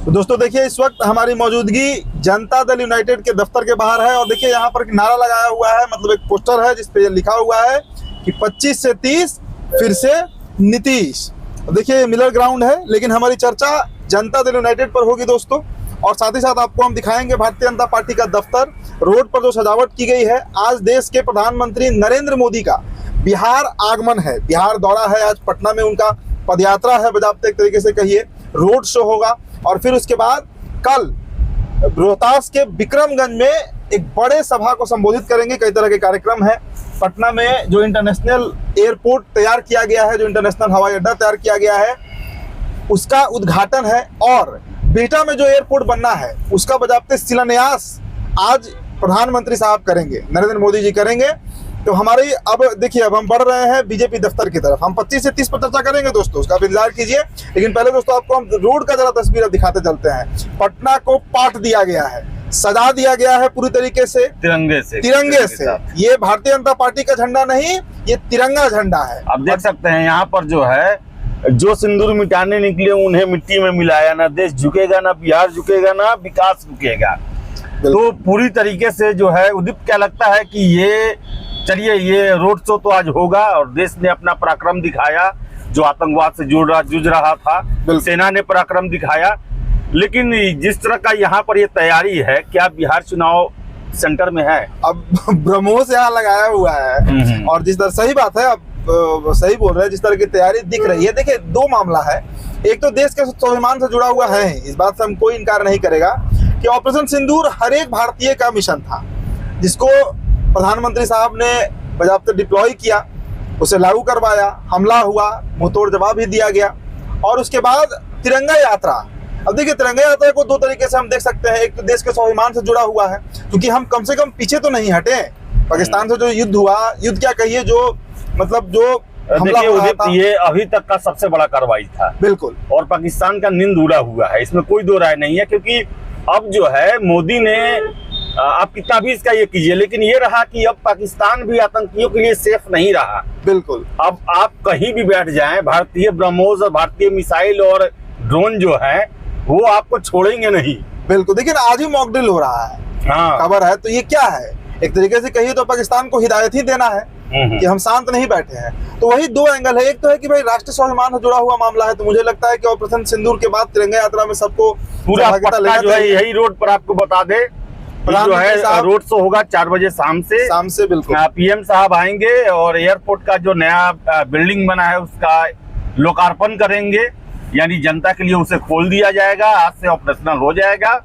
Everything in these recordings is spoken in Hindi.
तो दोस्तों देखिए, इस वक्त हमारी मौजूदगी जनता दल यूनाइटेड के दफ्तर के बाहर है और देखिए यहाँ पर एक नारा लगाया हुआ है, मतलब एक पोस्टर है जिस पे लिखा हुआ है कि 25 से 30 फिर से नीतीश। देखिए मिलर ग्राउंड है, लेकिन हमारी चर्चा जनता दल यूनाइटेड पर होगी दोस्तों। और साथ ही साथ आपको हम दिखाएंगे भारतीय जनता पार्टी का दफ्तर, रोड पर जो सजावट की गई है। आज देश के प्रधानमंत्री नरेंद्र मोदी का बिहार आगमन है, बिहार दौरा है। आज पटना में उनका पदयात्रा है, बजाबते एक तरीके से कहिए, रोड शो होगा। और फिर उसके बाद कल रोहतास के विक्रमगंज में एक बड़े सभा को संबोधित करेंगे। कई तरह के कार्यक्रम है। पटना में जो इंटरनेशनल एयरपोर्ट तैयार किया गया है, जो इंटरनेशनल हवाई अड्डा तैयार किया गया है, उसका उद्घाटन है। और बिहटा में जो एयरपोर्ट बनना है उसका बजाबते शिलान्यास आज प्रधानमंत्री साहब करेंगे, नरेंद्र मोदी जी करेंगे। तो हमारी अब देखिए, अब हम बढ़ रहे हैं बीजेपी दफ्तर की तरफ। हम 25 से 30 पर चर्चा करेंगे दोस्तों, उसका इंतजार कीजिए। लेकिन पहले दोस्तों आपको हम रोड का जरा तस्वीर अब दिखाते चलते हैं। पटना को पाट दिया गया है, सजा दिया गया है पूरी तरीके से तिरंगे से। ये भारतीय जनता पार्टी का झंडा नहीं, ये तिरंगा झंडा है। आप देख सकते हैं यहाँ पर जो है, जो सिंदूर मिटाने निकले उन्हें मिट्टी में मिलाया। ना देश झुकेगा, ना बिहार झुकेगा, ना विकास रुकेगा। तो पूरी तरीके से जो है उदित, क्या लगता है कि ये चलिए ये रोड शो तो आज होगा और देश ने अपना पराक्रम दिखाया, जो आतंकवाद से जूझ रहा था, सेना ने पराक्रम दिखाया। लेकिन जिस तरह का यहाँ पर ये तैयारी है, क्या बिहार चुनाव सेंटर में है? अब ब्रह्मोस यहाँ लगाया हुआ है और जिस तरह, सही बात है, अब सही बोल रहे हैं, जिस तरह की तैयारी दिख रही है। देखिए दो मामला है, एक तो देश के स्वाभिमान से जुड़ा हुआ है, इस बात से हम कोई इनकार नहीं करेगा कि ऑपरेशन सिंदूर हर एक भारतीय का मिशन था, जिसको प्रधानमंत्री साहब ने बजाबते डिप्लॉय किया, उसे लागू करवाया, हमला हुआ, मुंहतोड़ जवाब भी दिया गया। और उसके बाद तिरंगा यात्रा। अब देखिए तिरंगा यात्रा को दो तरीके से हम देख सकते हैं। एक तो देश के स्वाभिमान से जुड़ा हुआ है, क्योंकि हम कम से कम पीछे तो नहीं हटे। पाकिस्तान से जो युद्ध हुआ, युद्ध क्या कहिए, जो मतलब जो हमला हुआ था, ये अभी तक का सबसे बड़ा कार्रवाई था। बिल्कुल। और पाकिस्तान का नींद उड़ा हुआ है, इसमें कोई दो राय नहीं है। क्योंकि अब जो है मोदी ने, आप कितना भी इसका ये कीजिए, लेकिन ये रहा कि अब पाकिस्तान भी आतंकियों के लिए सेफ नहीं रहा। बिल्कुल। अब आप कहीं भी बैठ जाएं, भारतीय ब्रह्मोस और भारतीय मिसाइल और ड्रोन जो है वो आपको छोड़ेंगे नहीं। बिल्कुल। देखिए आज ही मॉक ड्रिल हो रहा है, हाँ, खबर है। तो ये क्या है, एक तरीके से कहिए तो पाकिस्तान को हिदायत ही देना है कि हम शांत नहीं बैठे हैं। तो वही दो एंगल है। एक तो है कि भाई राष्ट्रीय स्वाभिमान से जुड़ा हुआ मामला है, तो मुझे लगता है कि ऑपरेशन सिंदूर के बाद तिरंगा यात्रा में सबको पूरा पक्का जो है यही रोड पर आपको बता दे, जो है रोड शो होगा 4 बजे शाम से। बिल्कुल। पीएम साहब आएंगे और एयरपोर्ट का जो नया बिल्डिंग बना है उसका लोकार्पण करेंगे, यानी जनता के लिए उसे खोल दिया जाएगा, आज से ऑपरेशनल हो जाएगा।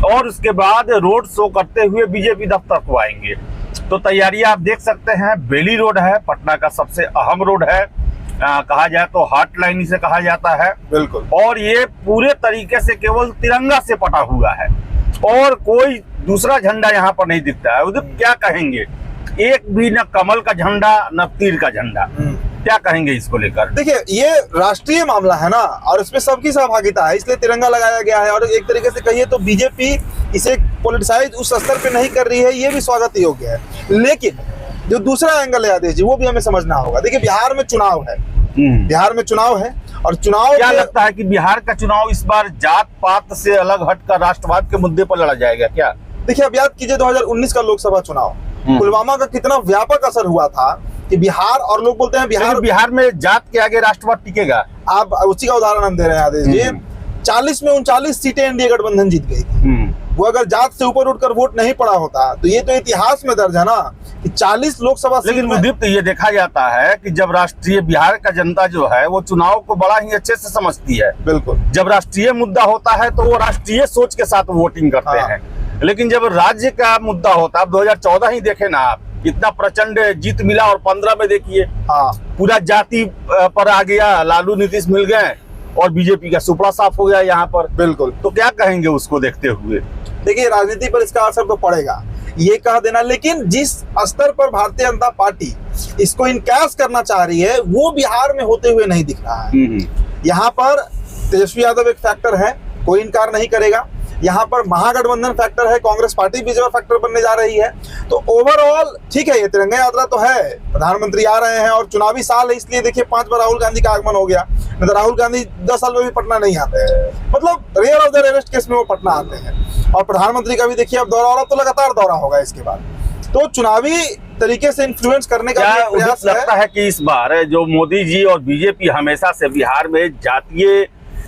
और उसके बाद रोड शो करते हुए बीजेपी दफ्तर को आएंगे। तो तैयारी आप देख सकते हैं। बेली रोड है, पटना का सबसे अहम रोड है, कहा जाए तो हॉट लाइन इसे कहा जाता है। बिल्कुल। और ये पूरे तरीके से केवल तिरंगा से पटा हुआ है और कोई दूसरा झंडा यहाँ पर नहीं दिखता है। उधर क्या कहेंगे, एक भी न कमल का झंडा न तीर का झंडा, क्या कहेंगे इसको लेकर? देखिए ये राष्ट्रीय मामला है ना, और इसमें सबकी सहभागिता है, इसलिए तिरंगा लगाया गया है। और एक तरीके से कहिए तो बीजेपी इसे पॉलिटिसाइज उस स्तर पे नहीं कर रही है, ये भी स्वागत योग्य है। लेकिन जो दूसरा एंगल है आदेश जी, वो भी हमें समझना होगा। देखिए बिहार में चुनाव है, बिहार में चुनाव है, और चुनाव क्या लगता है कि बिहार का चुनाव इस बार जात पात से अलग हटकर राष्ट्रवाद के मुद्दे पर लड़ा जाएगा क्या? देखिए अब याद कीजिए 2019 का लोकसभा चुनाव, पुलवामा का कितना व्यापक असर हुआ था कि बिहार, और लोग बोलते हैं बिहार में जात के आगे राष्ट्रवाद टिकेगा। आप उसी का उदाहरण हम दे रहे हैं आदेश जी। 40 में 39 सीटें एनडीए गठबंधन जीत गई थी। वो अगर जात से ऊपर उठकर वोट नहीं पड़ा होता तो ये तो इतिहास में दर्ज है ना कि 40 लोकसभा सीट। लेकिन उदीप्त ये देखा जाता है कि जब राष्ट्रीय, बिहार का जनता जो है वो चुनाव को बड़ा ही अच्छे से समझती है। बिल्कुल। जब राष्ट्रीय मुद्दा होता है तो वो राष्ट्रीय सोच के साथ वोटिंग करते हैं। लेकिन जब राज्य का मुद्दा होता है, 2014 ही देखे ना आप, इतना प्रचंड जीत मिला, और 15 में देखिए पूरा जाति पर आ गया, लालू नीतीश मिल गए और बीजेपी का सुपड़ा साफ हो गया यहाँ पर। बिल्कुल। तो क्या कहेंगे उसको देखते हुए? देखिए राजनीति पर इसका असर तो पड़ेगा, ये कह देना। लेकिन जिस स्तर पर भारतीय जनता पार्टी इसको इनकैश करना चाह रही है, वो बिहार में होते हुए नहीं दिख रहा है। यहाँ पर तेजस्वी यादव एक फैक्टर है, कोई इनकार नहीं करेगा। यहाँ पर महागठबंधन फैक्टर है, कांग्रेस पार्टी बीजेपी फैक्टर बनने जा रही है। तो ओवरऑल ठीक है, ये तिरंगा यात्रा तो है, प्रधानमंत्री आ रहे हैं और चुनावी साल है, इसलिए देखिए 5 बार राहुल गांधी का आगमन हो गया। नहीं तो राहुल गांधी 10 साल में भी पटना नहीं आते हैं, मतलब rare of the rarest case में वो पटना आते हैं। और प्रधानमंत्री का भी देखिए अब दौरा हो रहा, तो लगातार दौरा होगा इसके बाद। तो चुनावी तरीके से इन्फ्लुएंस करने का क्या भी प्रयास लगता है कि इस बार जो मोदी जी और बीजेपी हमेशा से बिहार में जातीय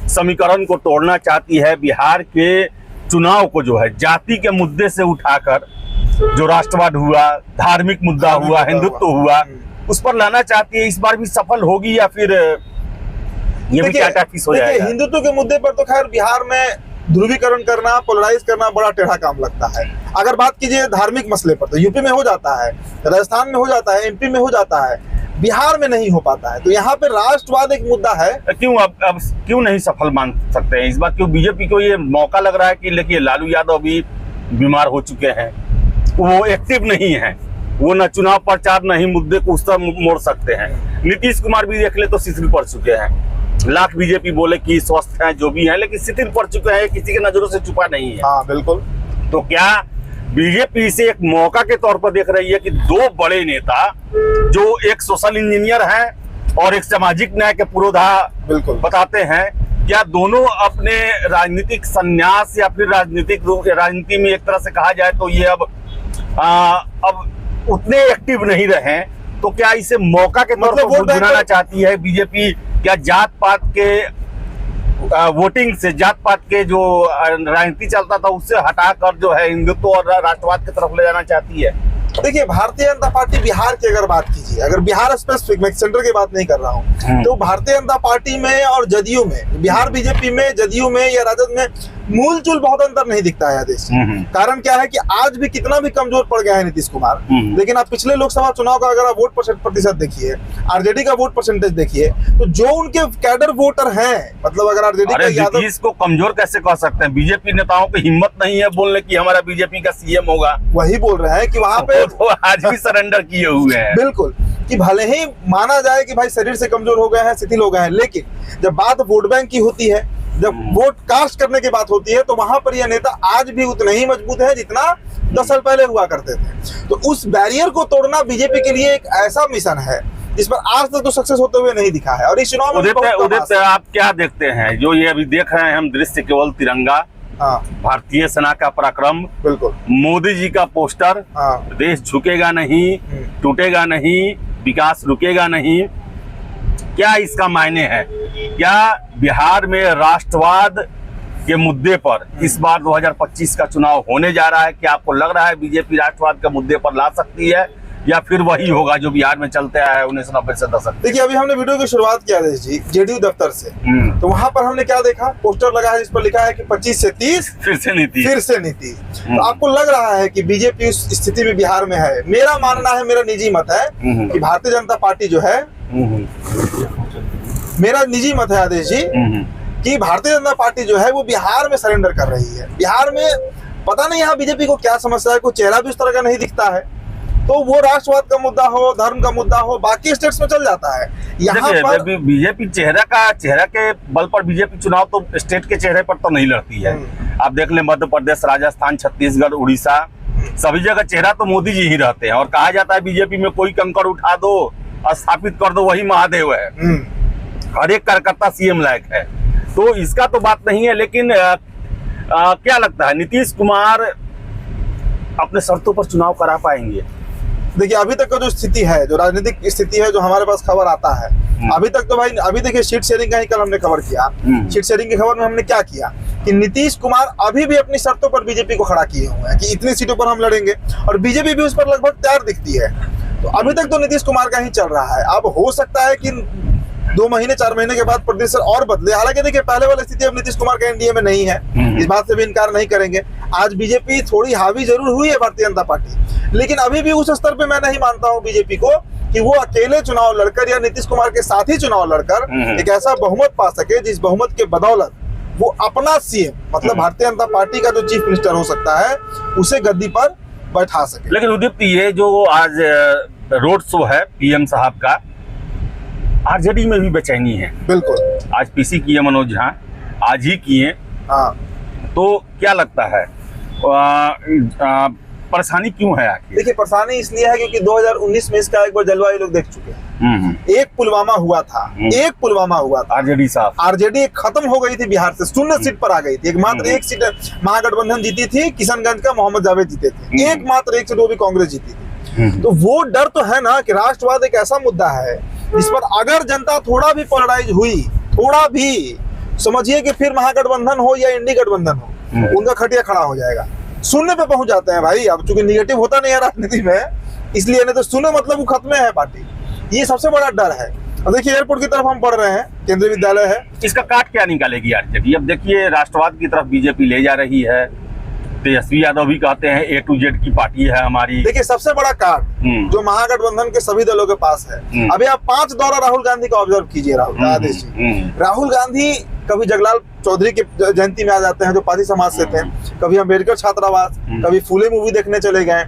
समीकरण को तोड़ना चाहती है, बिहार के चुनाव को जो है जाति के मुद्दे से उठाकर जो राष्ट्रवाद हुआ, धार्मिक मुद्दा हुआ, हिंदुत्व हुआ, उस पर लाना चाहती है, इस बार भी सफल होगी या फिर ये भी क्या फीस हो जाएगा? हिंदुत्व के मुद्दे पर तो खैर बिहार में ध्रुवीकरण करना, पोलराइज करना बड़ा टेढ़ा काम लगता है। अगर बात कीजिए धार्मिक मसले पर तो यूपी में हो जाता है, राजस्थान में हो जाता है, एमपी में हो जाता है, बिहार में नहीं हो पाता है। तो यहाँ पे राष्ट्रवाद एक मुद्दा है। क्यों अब क्यों नहीं सफल मान सकते हैं इस बार? क्यों बीजेपी को ये मौका लग रहा है कि देखिए लालू यादव भी बीमार हो चुके हैं, वो एक्टिव नहीं है, वो न चुनाव प्रचार न ही मुद्दे को उस तरह मोड़ सकते हैं। नीतीश कुमार भी देख ले तो शिथिल पड़ चुके हैं, लाख बीजेपी बोले कि स्वस्थ हैं जो भी हैं, लेकिन शिथिल पड़ चुके हैं, किसी के नजरों से छुपा नहीं है। हाँ बिल्कुल। तो क्या बीजेपी इसे एक मौका के तौर पर देख रही है कि दो बड़े नेता, जो एक सोशल इंजीनियर हैं और एक सामाजिक न्याय के पुरोधा बिल्कुल बताते हैं, क्या दोनों अपने राजनीतिक संन्यास या फिर राजनीति में एक तरह से कहा जाए तो ये अब उतने एक्टिव नहीं रहे, तो क्या इसे मौका के तौर पर बुलाना चाहती है बीजेपी? क्या जात पात के वोटिंग से, जात पात के जो राजनीति चलता था उससे हटाकर जो है हिंदुत्व और राष्ट्रवाद की तरफ ले जाना चाहती है? देखिए भारतीय जनता पार्टी बिहार की अगर बात कीजिए, अगर बिहार स्पेसिफिक, मैं सेंटर की बात नहीं कर रहा हूँ, तो भारतीय जनता पार्टी में और जदयू में, बिहार बीजेपी में, जदयू में या राजद में मूल चूल बहुत अंतर नहीं दिखता है देश। कारण क्या है कि आज भी कितना भी कमजोर पड़ गया है नीतीश कुमार, लेकिन आप पिछले लोकसभा चुनाव का अगर आप वोट प्रतिशत देखिए, आरजेडी का वोट परसेंटेज देखिए, तो जो उनके कैडर वोटर हैं, मतलब अगर आरजेडी का यादव, इसको कमजोर कैसे कह सकते हैं? बीजेपी नेताओं की हिम्मत नहीं है बोलने की हमारा बीजेपी का सीएम होगा। वही बोल रहे हैं कि वहां पे तो आज भी सरेंडर किए हुए हैं। बिल्कुल, कि भले ही माना जाए कि भाई शरीर से कमजोर हो गए हैं, शिथिल हो गए हैं, लेकिन जब बात वोट बैंक की होती है, जब वोट कास्ट करने की बात होती है, तो वहां पर यह नेता आज भी उतने ही मजबूत है जितना 10 साल पहले हुआ करते थे। तो उस बैरियर को तोड़ना बीजेपी के लिए एक ऐसा मिशन है जिस पर आज तक तो सक्सेस होते हुए नहीं दिखा है। और इस चुनाव में उदित आप क्या देखते हैं? जो ये अभी देख रहे हैं हम दृश्य, केवल तिरंगा, भारतीय सेना का पराक्रम, बिल्कुल मोदी जी का पोस्टर, देश झुकेगा नहीं, टूटेगा नहीं, विकास रुकेगा नहीं, क्या इसका मायने है? क्या बिहार में राष्ट्रवाद के मुद्दे पर इस बार 2025 का चुनाव होने जा रहा है? क्या आपको लग रहा है बीजेपी राष्ट्रवाद के मुद्दे पर ला सकती है, या फिर वही होगा जो बिहार में चलते आया है 1990 से 10 तक? देखिए अभी हमने वीडियो की शुरुआत किया है जी जेडीयू दफ्तर से, तो वहां पर हमने क्या देखा, पोस्टर लगा है जिस पर लिखा है कि 25 से 30 फिर से नीति। तो आपको लग रहा है कि बीजेपी उस स्थिति में बिहार में है? मेरा मानना है, मेरा निजी मत है कि भारतीय जनता पार्टी जो है, मेरा निजी मत है आदेश जी, कि भारतीय जनता पार्टी जो है वो बिहार में सरेंडर कर रही है। बिहार में पता नहीं यहाँ बीजेपी को क्या समस्या है, कोई चेहरा भी उस तरह का नहीं दिखता है। तो वो राष्ट्रवाद का मुद्दा हो, धर्म का मुद्दा हो, बाकी स्टेट्स में चल जाता है। यहाँ पर बीजेपी चेहरा के बल पर बीजेपी चुनाव तो स्टेट के चेहरे पर तो नहीं लड़ती है। आप देख ले मध्य प्रदेश, राजस्थान, छत्तीसगढ़, उड़ीसा, सभी जगह चेहरा तो मोदी जी ही रहते हैं। और कहा जाता है बीजेपी में कोई कंकड़ उठा दो, स्थापित कर दो, वही महादेव है। हर एक कार्यकर्ता सीएम लायक है, तो इसका तो बात नहीं है। लेकिन क्या लगता है नीतीश कुमार अपने शर्तों पर चुनाव करा पाएंगे? देखिए अभी तक का जो स्थिति है, जो राजनीतिक स्थिति है, जो हमारे पास खबर आता है, अभी तक तो भाई, अभी देखिए सीट शेयरिंग का ही कल हमने कवर किया। सीट शेयरिंग की खबर में हमने क्या किया कि नीतीश कुमार अभी भी अपनी शर्तों पर बीजेपी को खड़ा किए हुए हैं कि इतनी सीटों पर हम लड़ेंगे, और बीजेपी भी उस पर लगभग तैयार दिखती है। तो अभी तक तो नीतीश कुमार का ही चल रहा है। अब हो सकता है कि 2 महीने 4 महीने के बाद परिदृश्य और बदले। हालांकि देखिए पहले वाली स्थिति अब नीतीश कुमार का एनडीए में नहीं है, इस बात से भी इनकार नहीं करेंगे। आज बीजेपी थोड़ी हावी जरूर हुई है भारतीय जनता पार्टी, लेकिन अभी भी उस स्तर पे मैं नहीं मानता हूं बीजेपी को कि वो अकेले चुनाव लड़कर या नीतीश कुमार के साथ ही चुनाव लड़कर एक ऐसा बहुमत पा सके जिस बहुमत के बदौलत वो अपना सीएम, मतलब भारतीय जनता पार्टी का जो चीफ मिनिस्टर हो सकता है, उसे गद्दी पर बैठा सके। लेकिन उदित, ये जो आज रोड शो है पीएम साहब का, आरजेडी में भी बेचैनी है। बिल्कुल, आज पीसी किए मनोज झा, आज ही किए। तो क्या लगता है परेशानी क्यों है आखिर? देखिए, परेशानी इसलिए है क्योंकि 2019 में इसका एक बार जलवायु लोग देख चुके हैं। एक पुलवामा हुआ था, एक पुलवामा हुआ था, आरजेडी साहब, आरजेडी खत्म हो गई थी बिहार से, 0 सीट पर आ गई थी। एकमात्र एक सीट महागठबंधन जीती थी, किशनगंज का मोहम्मद जावेद जीते थे, एकमात्र एक सीट वो भी कांग्रेस जीती थी। तो वो डर तो है ना कि राष्ट्रवाद एक ऐसा मुद्दा है जिस पर अगर जनता थोड़ा भी पोलराइज हुई, थोड़ा भी, समझिए कि फिर महागठबंधन हो या इंडी गठबंधन हो, उनका खटिया खड़ा हो जाएगा। शून्य पे पहुंच जाते हैं भाई। अब चूंकि निगेटिव होता नहीं है राजनीति में, इसलिए नहीं तो शून्य मतलब वो खत्म है पार्टी। ये सबसे बड़ा डर है। अब देखिए, एयरपोर्ट की तरफ हम बढ़ रहे हैं, केंद्रीय विद्यालय है, इसका काट क्या निकालेगी आरजेडी? अब देखिए, राष्ट्रवाद की तरफ बीजेपी ले जा रही है, तेजस्वी यादव भी कहते हैं A to Z की पार्टी है हमारी। देखिए, सबसे बड़ा कार्ड जो महागठबंधन के सभी दलों के पास है, अभी आप 5 दौरा राहुल गांधी का ऑब्जर्व कीजिए। राहुल गांधी कभी जगलाल चौधरी के जयंती में आ जाते हैं जो पार्टी समाज से थे, कभी अम्बेडकर छात्रावास, कभी फूले मूवी देखने चले गए।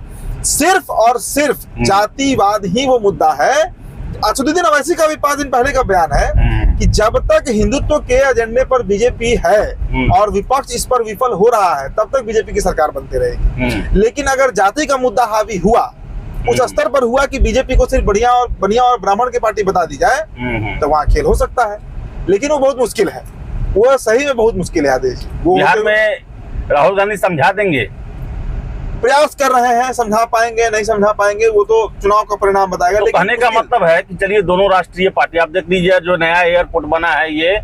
सिर्फ और सिर्फ जातिवाद ही वो मुद्दा है। असदुद्दीन अवैसी का भी 5 दिन पहले का बयान है कि जब तक हिंदुत्व के एजेंडे पर बीजेपी है और विपक्ष इस पर विफल हो रहा है, तब तक बीजेपी की सरकार बनती रहेगी। लेकिन अगर जाति का मुद्दा हावी हुआ, उस स्तर पर हुआ कि बीजेपी को सिर्फ बनिया और ब्राह्मण की पार्टी बता दी जाए, तो वहाँ खेल हो सकता है। लेकिन वो बहुत मुश्किल है, वो सही में बहुत मुश्किल है आदेश। वो बिहार में राहुल गांधी समझा देंगे, प्रयास कर रहे हैं, समझा पाएंगे नहीं समझा पाएंगे वो तो चुनाव का परिणाम बताएगा। तो कहने का मतलब है कि चलिए, दोनों राष्ट्रीय पार्टी, आप देख लीजिए जो नया एयरपोर्ट बना है, ये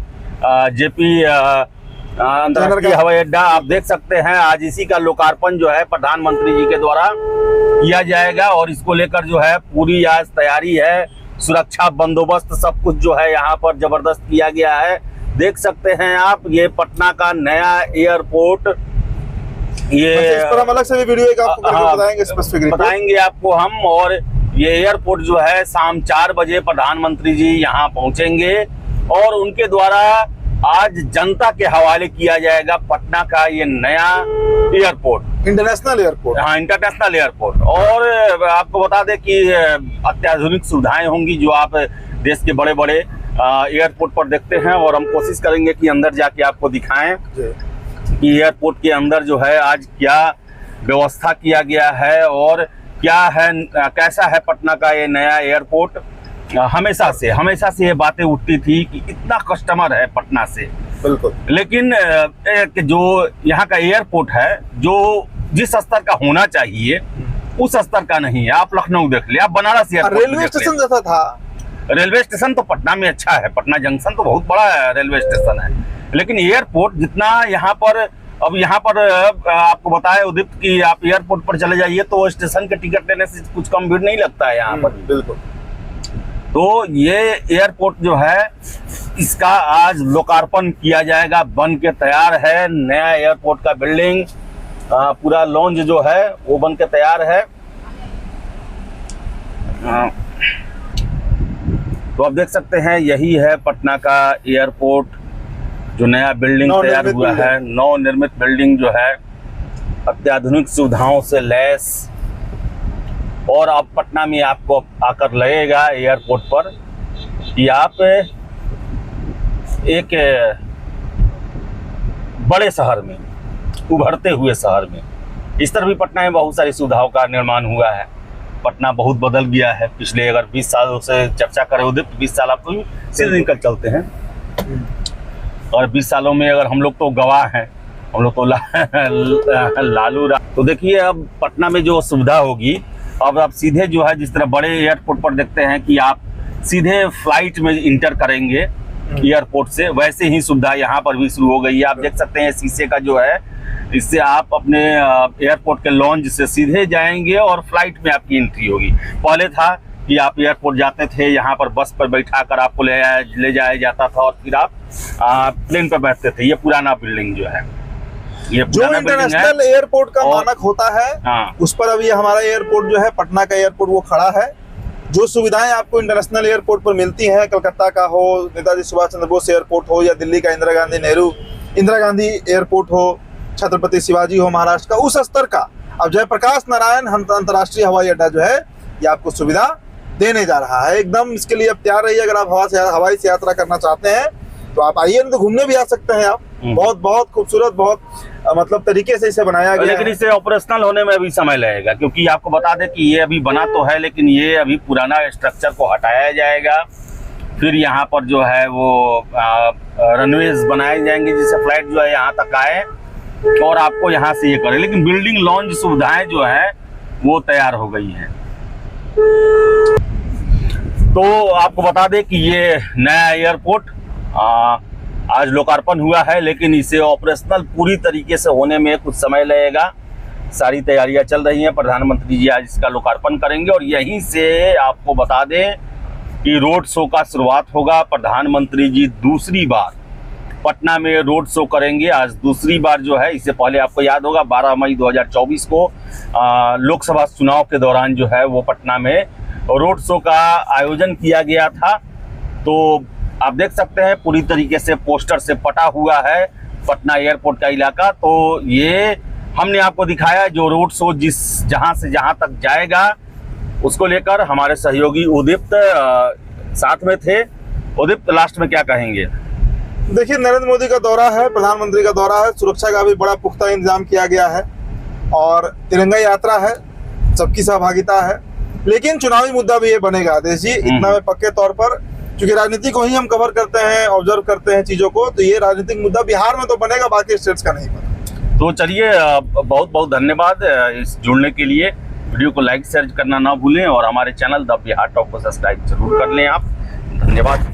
जेपी अंतर्राष्ट्रीय हवाई अड्डा, आप देख सकते हैं आज इसी का लोकार्पण जो है प्रधानमंत्री जी के द्वारा किया जाएगा। और इसको लेकर जो है पूरी आज तैयारी है, सुरक्षा बंदोबस्त सब कुछ जो है यहाँ पर जबरदस्त किया गया है। देख सकते हैं आप, ये पटना का नया एयरपोर्ट, ये इस पर हम अलग से भी वीडियो एक आपको बताएंगे, स्पेसिफिक बताएंगे आपको हम। और ये एयरपोर्ट जो है शाम 4 बजे प्रधानमंत्री जी यहाँ पहुंचेंगे और उनके द्वारा आज जनता के हवाले किया जाएगा पटना का ये नया एयरपोर्ट, इंटरनेशनल एयरपोर्ट। हाँ, इंटरनेशनल एयरपोर्ट। और आपको बता दें कि अत्याधुनिक सुविधाएं होंगी जो आप देश के बड़े बड़े एयरपोर्ट पर देखते हैं। और हम कोशिश करेंगे कि अंदर जाके आपको दिखाएं कि एयरपोर्ट के अंदर जो है आज क्या व्यवस्था किया गया है और क्या है, कैसा है पटना का ये नया एयरपोर्ट। हमेशा से ये बातें उठती थी कि इतना कस्टमर है पटना से, बिल्कुल, लेकिन जो यहाँ का एयरपोर्ट है, जो जिस स्तर का होना चाहिए उस स्तर का नहीं है। आप लखनऊ देख ले, आप बनारस एयरपोर्ट, रेलवे स्टेशन जैसा था। रेलवे स्टेशन तो पटना में अच्छा है, पटना जंक्शन तो बहुत बड़ा रेलवे स्टेशन है, लेकिन एयरपोर्ट जितना यहाँ पर, अब यहाँ पर आपको बताया उदित कि आप एयरपोर्ट पर चले जाइए तो स्टेशन के टिकट लेने से कुछ कम भीड़ नहीं लगता है यहाँ पर, बिल्कुल। तो ये एयरपोर्ट जो है, इसका आज लोकार्पण किया जाएगा, बन के तैयार है। नया एयरपोर्ट का बिल्डिंग, पूरा लॉन्ज जो है वो बन के तैयार है। तो आप देख सकते हैं, यही है पटना का एयरपोर्ट, जो नया बिल्डिंग तैयार हुआ है, नवनिर्मित बिल्डिंग जो है, अत्याधुनिक सुविधाओं से लैस। और अब पटना में आपको आकर लगेगा एयरपोर्ट पर कि आप एक बड़े शहर में, उभरते हुए शहर में। इस तरह भी पटना में बहुत सारी सुविधाओं का निर्माण हुआ है। पटना बहुत बदल गया है पिछले, अगर 20 सालों से चर्चा करें उदित, 20 साल आपको सीधे निकल चलते हैं। और 20 सालों में अगर हम लोग तो गवाह हैं, हम लोग तो लालू। तो देखिए, अब पटना में जो सुविधा होगी, अब आप सीधे जो है, जिस तरह बड़े एयरपोर्ट पर देखते हैं कि आप सीधे फ्लाइट में इंटर करेंगे एयरपोर्ट से, वैसे ही सुविधा यहाँ पर भी शुरू हो गई है। आप देख सकते हैं शीशे का जो है, इससे आप अपने एयरपोर्ट के लॉन्ज से सीधे जाएंगे और फ्लाइट में आपकी एंट्री होगी। पहले था कि आप एयरपोर्ट जाते थे, यहाँ पर बस पर बैठा कर आपको ले जाया जाता था और फिर आप प्लेन पर बैठते थे। ये पुराना बिल्डिंग जो है, ये जो इंटरनेशनल एयरपोर्ट का मानक होता है, उस पर अभी हमारा एयरपोर्ट जो है, पटना का एयरपोर्ट, वो खड़ा है। जो सुविधाएं आपको इंटरनेशनल एयरपोर्ट पर मिलती हैं, कलकत्ता का हो, नेताजी सुभाष चंद्र बोस एयरपोर्ट हो, या दिल्ली का इंदिरा गांधी एयरपोर्ट हो, छत्रपति शिवाजी हो महाराष्ट्र का, उस स्तर का अब जयप्रकाश नारायण अंतर्राष्ट्रीय हवाई अड्डा जो है, ये आपको सुविधा देने जा रहा है एकदम। इसके लिए अब तैयार रहिए। अगर आप हवाई से यात्रा करना चाहते हैं तो आप आइए, तो घूमने भी आ सकते हैं आप। बहुत बहुत खूबसूरत, बहुत मतलब तरीके से इसे बनाया गया लेकिन है। इसे ऑपरेशनल होने में अभी समय लगेगा, क्योंकि आपको बता दें कि ये अभी बना तो है, लेकिन ये अभी पुराना स्ट्रक्चर को हटाया जाएगा। फिर यहाँ पर जो है वो रनवेज बनाए जाएंगे, जिससे फ्लाइट जो है यहाँ तक आए और आपको यहाँ से ये करे। लेकिन बिल्डिंग लॉन्ज सुविधाएं जो है वो तैयार हो गई हैं। तो आपको बता दें कि ये नया एयरपोर्ट आज लोकार्पण हुआ है, लेकिन इसे ऑपरेशनल पूरी तरीके से होने में कुछ समय लगेगा। सारी तैयारियां चल रही हैं। प्रधानमंत्री जी आज इसका लोकार्पण करेंगे और यहीं से आपको बता दें कि रोड शो का शुरुआत होगा। प्रधानमंत्री जी दूसरी बार पटना में रोड शो करेंगे। आज दूसरी बार जो है, इससे पहले आपको याद होगा 12 मई 2024 को लोकसभा चुनाव के दौरान जो है वो पटना में रोड शो का आयोजन किया गया था। तो आप देख सकते हैं पूरी तरीके से पोस्टर से पटा हुआ है पटना एयरपोर्ट का इलाका। तो ये हमने आपको दिखाया जो रोड शो जहां से जहां तक जाएगा, उसको लेकर हमारे सहयोगी उदीप्त साथ में थे। उदीप्त, लास्ट में क्या कहेंगे? देखिए, नरेंद्र मोदी का दौरा है, प्रधानमंत्री का दौरा है, सुरक्षा का भी बड़ा पुख्ता इंतजाम किया गया है और तिरंगा यात्रा है, सबकी सहभागिता है। लेकिन चुनावी मुद्दा भी ये बनेगा आदेश जी, इतना में पक्के तौर पर, क्योंकि राजनीति को ही हम कवर करते हैं, ऑब्जर्व करते हैं चीजों को, तो ये राजनीतिक मुद्दा बिहार में तो बनेगा, बाकी स्टेट्स का नहीं पता। तो चलिए, बहुत बहुत धन्यवाद इस जुड़ने के लिए। वीडियो को लाइक शेयर करना ना भूलें और हमारे चैनल द बिहार टॉक को सब्सक्राइब जरूर कर लें आप। धन्यवाद।